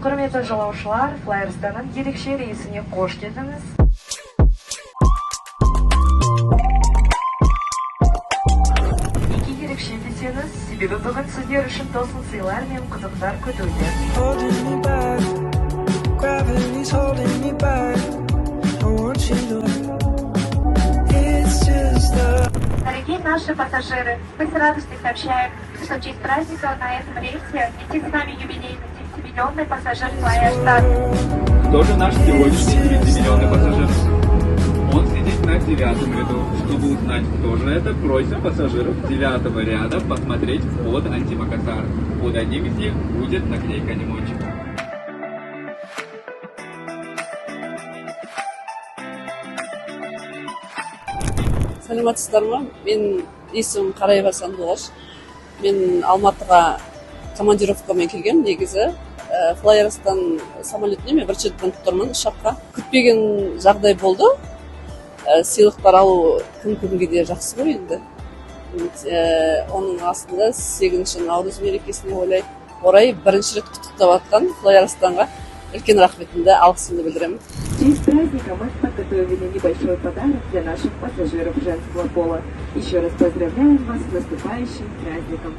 Құрметті жолаушылар, Флайерстанның ерекше рейсіне қош келдіңіз. Неге ерекше десеңіз, себебі бүгін сіздер үшін тосын сыйлар мен қызықтар күтуде. Дорогие наши пассажиры, мы с радостью сообщаем, что в честь праздника на этом рейсе летит с нами юбилейный 30-миллионный пассажир Flyerstar. Кто же наш сегодняшний 30-миллионный пассажир? Он сидит на 9-м ряду. Чтобы узнать, кто же это, просим пассажиров 9-го ряда посмотреть вход антимакасар. Под одним из них будет наклейка лимончика. Саламатсыздар ма? Мен есімім Қарайба Сандуғаш. Мен Алматыға командировкамен келгем негізі. Флайерстан самолетіне мен бірінші рет қонып тұрмын ұшаққа. Күтпеген жағдай болды. Сыйлықтар алу күн-күнге де жақсы ғой енді. Оның астында 8 наурыз мерекесіне орай бірінші рет құттықтап жатқан Флайерстанға үлкен рахметімді, алғысымды білдіремін. В честь праздника мы подготовили небольшой подарок для наших пассажиров женского пола. Еще раз поздравляем вас с наступающим праздником.